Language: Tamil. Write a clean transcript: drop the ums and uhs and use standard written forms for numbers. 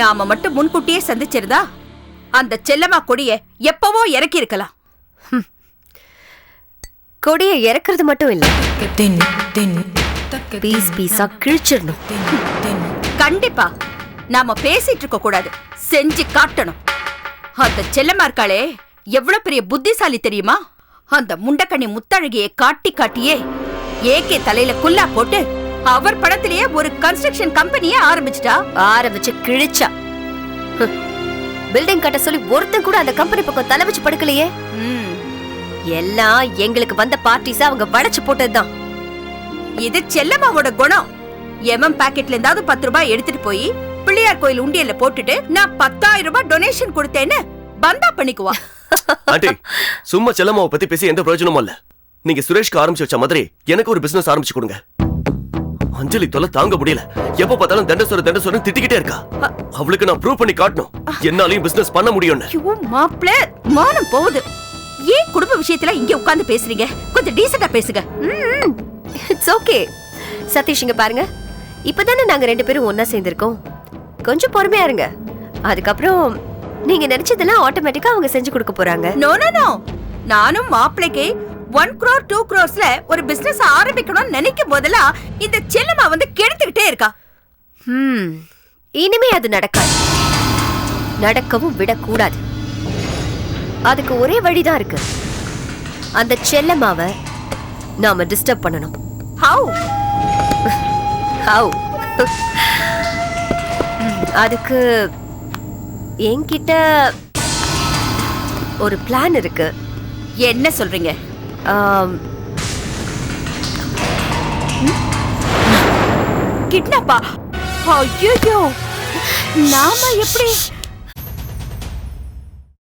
நாம மட்டும் முன்கூட்டியே சந்திச்சிருந்தா அந்த செல்லம்மா கொடிய எப்பவோ இறக்கி இருக்கலாம். கொடிய இறக்குறது மட்டும் இல்ல, பீஸ் பீஸா கிழிச்சிடணும். கண்டிப்பா நாம பேசிட்டு இருக்க கூடாது, செஞ்சு காட்டணும். அந்த செல்லம்மா இருக்காளே எவ்வளவு பெரிய புத்திசாலி தெரியுமா? அந்த முண்டக்கண்ணி முத்தழகியை காட்டி காட்டியே ஏகே தலையில குல்லா போட்டு அவர் படத்திலேயே ஒரு கன்ஸ்ட்ரக்ஷன் கம்பெனியே ஆரம்பிச்சு கிழிச்சா. பில்டிங் கட்ட சொல்லி ஒருத்தன் கூட அந்த கம்பெனி பக்கம் தலை வச்சு படுக்கலையே. எல்லாம் எங்களுக்கு வந்த பார்ட்டிஸ் அவங்க வளைச்சு போட்டதுதான். இது செல்லம்மாவோட குணம். எம்எம் பாக்கெட்ல இருந்தாவது 10 ரூபாய் எடுத்துட்டு போய் பிள்ளையார் கோயில் உண்டியல்ல போட்டுட்டு நான் 10,000 ரூபாய் டொனேஷன் கொடுத்தேன்னு பந்தா பண்ணிக்குவா. ஆண்டி, சும்மா செல்லம்மாவை பத்தி பேசி எந்த பிரயோஜனமும் இல்ல. நீங்க சுரேஷ்க்கு ஆரம்பிச்சு வச்ச மாதிரி எனக்கு ஒரு பிசினஸ் ஆரம்பிச்சு கொடுங்க. அஞ்சலி தொலை தாங்க முடியல. எப்ப பார்த்தாலும் தண்டசோர திட்டிக்கிட்டே இருக்கா. அவளுக்கு நான் ப்ரூவ் பண்ணி காட்டணும் என்னாலையும் பிசினஸ் பண்ண முடியும்னு. மாப்ள மானம் போகுது. ஏன் குடும்ப விஷயத்துல இங்க உட்கார்ந்து பேசுறீங்க? கொஞ்சம் டீசெண்டா பேசுங்க. It's okay. சதீஷ் இங்க பாருங்க, இப்பதானே நாங்க 2 பேரும் ஒன்னா சேர்ந்திருக்கோம். கொஞ்சம் பொறுமையா இருங்க. அதுக்கப்புறம் நீங்க நினைச்சதெல்லாம் ஆட்டோமேட்டிக்கா அவங்க செஞ்சு கொடுக்க போறாங்க. நோ நோ நோ, நானும் மாப்பிளைக்கு 1 crore 2 crores ஒரு பிசினஸ் ஆரம்பிக்கணும்னு நினைக்கும் போதெல்லாம் இந்த செல்லம்மா வந்து கெடுத்துக்கிட்டே இருக்கா. இனிமே அது நடக்காது, நடக்கவும் விடக்கூடாது. அதுக்கு ஒரே வழிதான் இருக்கு. அந்த செல்லம்மாவை நாம டிஸ்டர்ப் பண்ணணும். ஹவ் அதுக்கு என்கிட்ட ஒரு பிளான் இருக்கு. என்ன சொல்றீங்க? கிட்னாப்பா? ஐயோ, நாம எப்படி